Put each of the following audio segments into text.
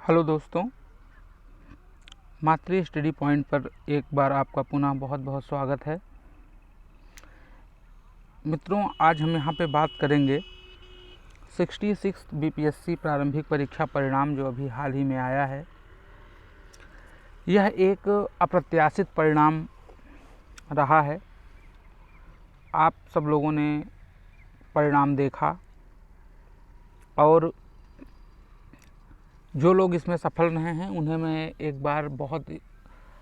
Hello दोस्तों, मातृ study point पर एक बार आपका पुनः बहुत बहुत स्वागत है। मित्रों, आज हम यहाँ पे बात करेंगे 66 बीपीएससी प्रारंभिक परीक्षा परिणाम जो अभी हाल ही में आया है। यह एक अप्रत्याशित परिणाम रहा है। आप सब लोगों ने परिणाम देखा और जो लोग इसमें सफल रहे हैं उन्हें मैं एक बार बहुत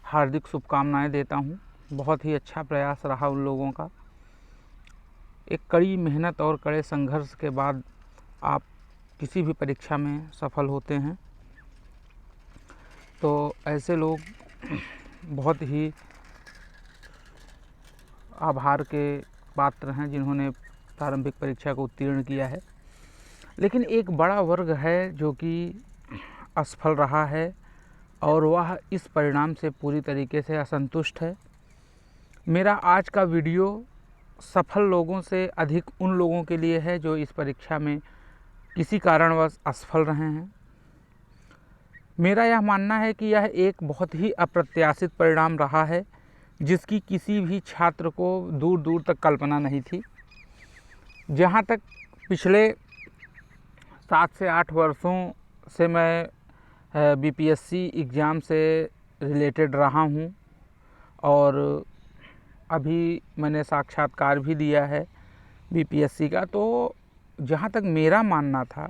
हार्दिक शुभकामनाएं देता हूं। बहुत ही अच्छा प्रयास रहा उन लोगों का। एक कड़ी मेहनत और कड़े संघर्ष के बाद आप किसी भी परीक्षा में सफल होते हैं, तो ऐसे लोग बहुत ही आभार के पात्र हैं जिन्होंने प्रारंभिक परीक्षा को उत्तीर्ण किया है। लेकिन एक बड़ा वर्ग है जो कि असफल रहा है और वह इस परिणाम से पूरी तरीके से असंतुष्ट है। मेरा आज का वीडियो सफल लोगों से अधिक उन लोगों के लिए है जो इस परीक्षा में किसी कारणवश असफल रहे हैं। मेरा यह मानना है कि यह एक बहुत ही अप्रत्याशित परिणाम रहा है जिसकी किसी भी छात्र को दूर दूर तक कल्पना नहीं थी। जहाँ तक पिछले 7 से 8 वर्षों से मैं बीपीएससी एग्ज़ाम से रिलेटेड रहा हूँ और अभी मैंने साक्षात्कार भी दिया है बीपीएससी का, तो जहाँ तक मेरा मानना था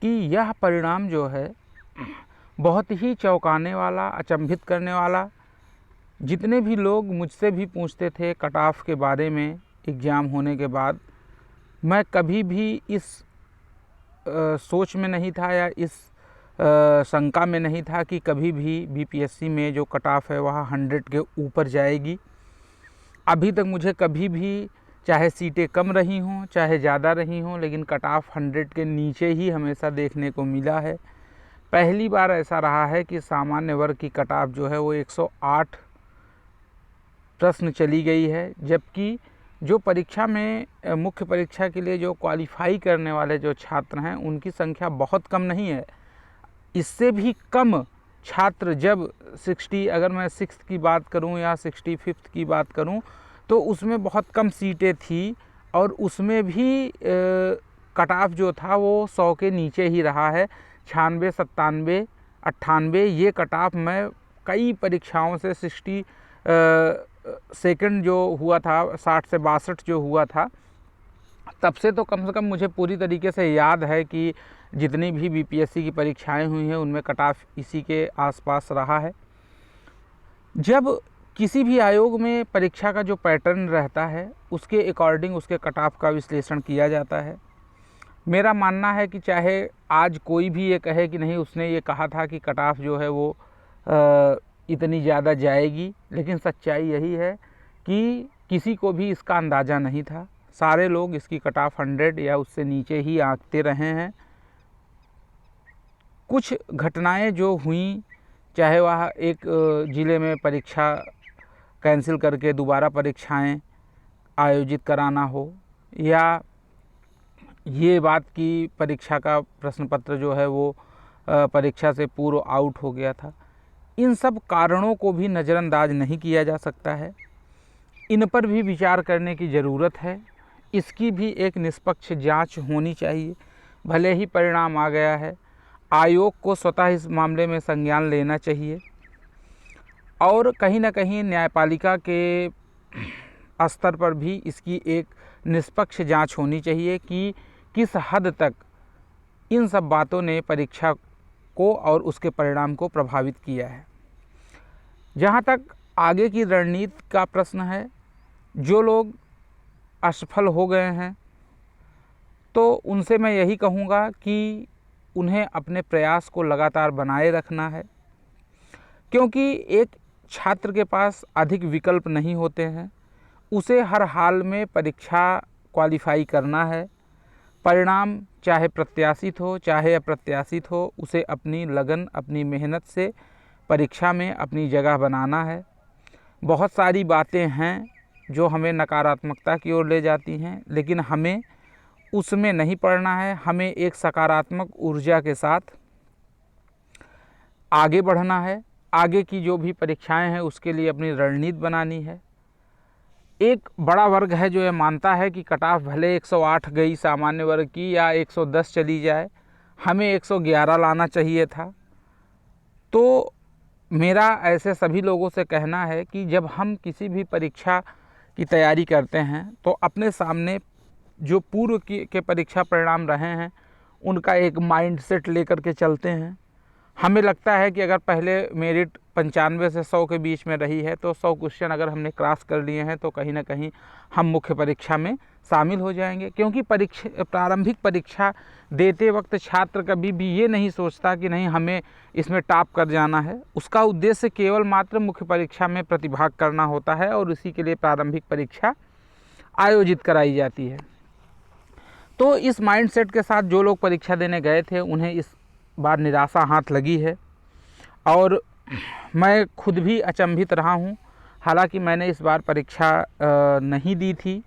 कि यह परिणाम जो है बहुत ही चौंकाने वाला, अचंभित करने वाला। जितने भी लोग मुझसे भी पूछते थे कट ऑफ के बारे में एग्ज़ाम होने के बाद, मैं कभी भी इस सोच में नहीं था या इस शंका में नहीं था कि कभी भी बीपीएससी में जो कट ऑफ है वह 100 के ऊपर जाएगी। अभी तक मुझे कभी भी, चाहे सीटें कम रही हों चाहे ज़्यादा रही हों, लेकिन कट ऑफ 100 के नीचे ही हमेशा देखने को मिला है। पहली बार ऐसा रहा है कि सामान्य वर्ग की कट ऑफ जो है वो 108 प्रश्न चली गई है, जबकि जो परीक्षा में मुख्य परीक्षा के लिए जो क्वालिफाई करने वाले जो छात्र हैं उनकी संख्या बहुत कम नहीं है। इससे भी कम छात्र जब 60, अगर मैं 6th की बात करूं या 65th की बात करूं, तो उसमें बहुत कम सीटें थी और उसमें भी कट ऑफ जो था वो 100 के नीचे ही रहा है। 96, 97, 98 ये कट ऑफ मैं कई परीक्षाओं से 60 सेकंड जो हुआ था, 60 से 62 जो हुआ था, तब से तो कम से कम मुझे पूरी तरीके से याद है कि जितनी भी बीपीएससी की परीक्षाएं हुई हैं उनमें कट ऑफ इसी के आसपास रहा है। जब किसी भी आयोग में परीक्षा का जो पैटर्न रहता है उसके अकॉर्डिंग उसके कट ऑफ का विश्लेषण किया जाता है। मेरा मानना है कि चाहे आज कोई भी ये कहे कि नहीं उसने ये कहा था कि कट ऑफ जो है वो इतनी ज़्यादा जाएगी, लेकिन सच्चाई यही है कि किसी को भी इसका अंदाज़ा नहीं था। सारे लोग इसकी कट ऑफ 100 या उससे नीचे ही आंकते रहे हैं। कुछ घटनाएं जो हुई, चाहे वह एक ज़िले में परीक्षा कैंसिल करके दोबारा परीक्षाएं आयोजित कराना हो, या ये बात कि परीक्षा का प्रश्न पत्र जो है वो परीक्षा से पूर्व आउट हो गया था, इन सब कारणों को भी नज़रअंदाज नहीं किया जा सकता है। इन पर भी विचार करने की ज़रूरत है। इसकी भी एक निष्पक्ष जांच होनी चाहिए। भले ही परिणाम आ गया है, आयोग को स्वतः इस मामले में संज्ञान लेना चाहिए और कहीं ना कहीं न्यायपालिका के स्तर पर भी इसकी एक निष्पक्ष जांच होनी चाहिए कि किस हद तक इन सब बातों ने परीक्षा को और उसके परिणाम को प्रभावित किया है। जहाँ तक आगे की रणनीति का प्रश्न है, जो लोग असफल हो गए हैं तो उनसे मैं यही कहूँगा कि उन्हें अपने प्रयास को लगातार बनाए रखना है, क्योंकि एक छात्र के पास अधिक विकल्प नहीं होते हैं। उसे हर हाल में परीक्षा क्वालिफाई करना है। परिणाम चाहे प्रत्याशित हो चाहे अप्रत्याशित हो, उसे अपनी लगन, अपनी मेहनत से परीक्षा में अपनी जगह बनाना है। बहुत सारी बातें हैं जो हमें नकारात्मकता की ओर ले जाती हैं, लेकिन हमें उसमें नहीं पड़ना है। हमें एक सकारात्मक ऊर्जा के साथ आगे बढ़ना है, आगे की जो भी परीक्षाएं हैं उसके लिए अपनी रणनीति बनानी है। एक बड़ा वर्ग है जो ये मानता है कि कट ऑफ भले 108 गई सामान्य वर्ग की या 110 चली जाए, हमें 111 लाना चाहिए था। तो मेरा ऐसे सभी लोगों से कहना है कि जब हम किसी भी परीक्षा की तैयारी करते हैं तो अपने सामने जो पूर्व के परीक्षा परिणाम रहे हैं उनका एक माइंड सेट लेकर के चलते हैं। हमें लगता है कि अगर पहले मेरिट 95 से 100 के बीच में रही है तो 100 क्वेश्चन अगर हमने क्रॉस कर लिए हैं तो कहीं ना कहीं हम मुख्य परीक्षा में शामिल हो जाएंगे। क्योंकि प्रारंभिक परीक्षा देते वक्त छात्र कभी भी ये नहीं सोचता कि नहीं हमें इसमें टॉप कर जाना है। उसका उद्देश्य केवल मात्र मुख्य परीक्षा में प्रतिभाग करना होता है और उसी के लिए प्रारंभिक परीक्षा आयोजित कराई जाती है। तो इस माइंडसेट के साथ जो लोग परीक्षा देने गए थे उन्हें इस बार निराशा हाथ लगी है और मैं खुद भी अचंभित रहा हूँ। हालांकि मैंने इस बार परीक्षा नहीं दी थी,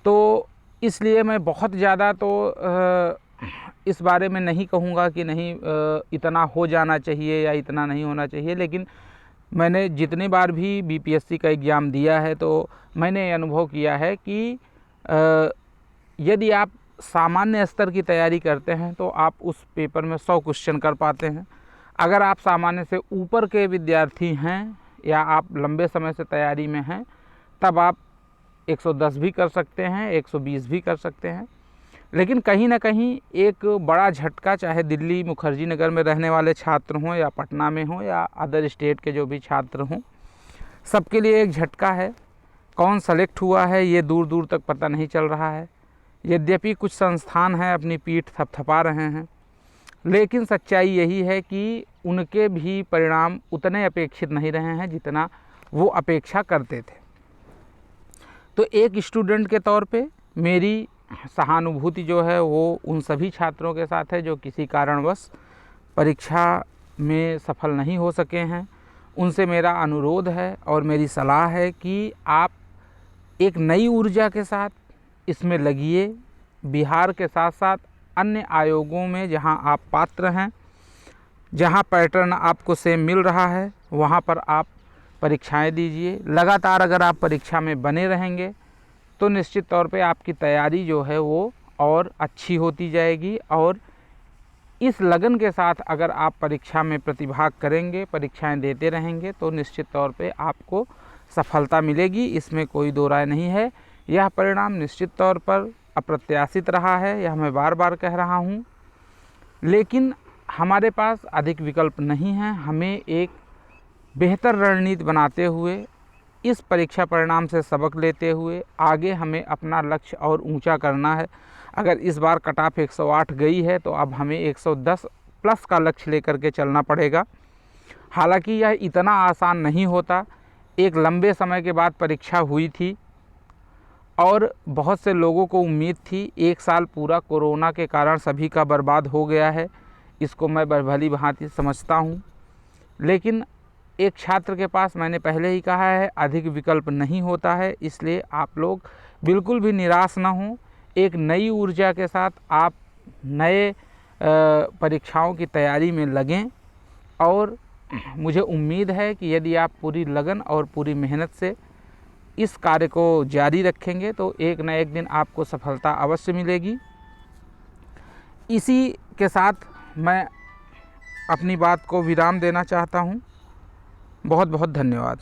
तो इसलिए मैं बहुत ज़्यादा तो इस बारे में नहीं कहूँगा कि नहीं इतना हो जाना चाहिए या इतना नहीं होना चाहिए। लेकिन मैंने जितनी बार भी बीपीएससी का एग्ज़ाम दिया है तो मैंने ये अनुभव किया है कि यदि आप सामान्य स्तर की तैयारी करते हैं तो आप उस पेपर में 100 क्वेश्चन कर पाते हैं। अगर आप सामान्य से ऊपर के विद्यार्थी हैं या आप लंबे समय से तैयारी में हैं तब आप 110 भी कर सकते हैं, 120 भी कर सकते हैं। लेकिन कहीं ना कहीं एक बड़ा झटका, चाहे दिल्ली मुखर्जी नगर में रहने वाले छात्र हों या पटना में हों या अदर स्टेट के जो भी छात्र हों, सबके लिए एक झटका है। कौन सेलेक्ट हुआ है ये दूर दूर तक पता नहीं चल रहा है। यद्यपि कुछ संस्थान हैं अपनी पीठ थपथपा रहे हैं, लेकिन सच्चाई यही है कि उनके भी परिणाम उतने अपेक्षित नहीं रहे हैं जितना वो अपेक्षा करते थे। तो एक स्टूडेंट के तौर पे मेरी सहानुभूति जो है वो उन सभी छात्रों के साथ है जो किसी कारणवश परीक्षा में सफल नहीं हो सके हैं। उनसे मेरा अनुरोध है और मेरी सलाह है कि आप एक नई ऊर्जा के साथ इसमें लगिए। बिहार के साथ साथ अन्य आयोगों में जहां आप पात्र हैं, जहां पैटर्न आपको सेम मिल रहा है, वहां पर आप परीक्षाएं दीजिए। लगातार अगर आप परीक्षा में बने रहेंगे तो निश्चित तौर पे आपकी तैयारी जो है वो और अच्छी होती जाएगी। और इस लगन के साथ अगर आप परीक्षा में प्रतिभाग करेंगे, परीक्षाएं देते रहेंगे तो निश्चित तौर पे आपको सफलता मिलेगी, इसमें कोई दो राय नहीं है। यह परिणाम निश्चित तौर पर अप्रत्याशित रहा है, यह मैं बार बार कह रहा हूँ, लेकिन हमारे पास अधिक विकल्प नहीं है। हमें एक बेहतर रणनीति बनाते हुए, इस परीक्षा परिणाम से सबक लेते हुए आगे हमें अपना लक्ष्य और ऊंचा करना है। अगर इस बार कट ऑफ 108 गई है तो अब हमें 110 प्लस का लक्ष्य लेकर के चलना पड़ेगा। हालांकि यह इतना आसान नहीं होता। एक लंबे समय के बाद परीक्षा हुई थी और बहुत से लोगों को उम्मीद थी। एक साल पूरा कोरोना के कारण सभी का बर्बाद हो गया है, इसको मैं भली भांति समझता हूँ। लेकिन एक छात्र के पास, मैंने पहले ही कहा है, अधिक विकल्प नहीं होता है। इसलिए आप लोग बिल्कुल भी निराश ना हों। एक नई ऊर्जा के साथ आप नए परीक्षाओं की तैयारी में लगें और मुझे उम्मीद है कि यदि आप पूरी लगन और पूरी मेहनत से इस कार्य को जारी रखेंगे तो एक न एक दिन आपको सफलता अवश्य मिलेगी। इसी के साथ मैं अपनी बात को विराम देना चाहता हूँ। बहुत बहुत धन्यवाद।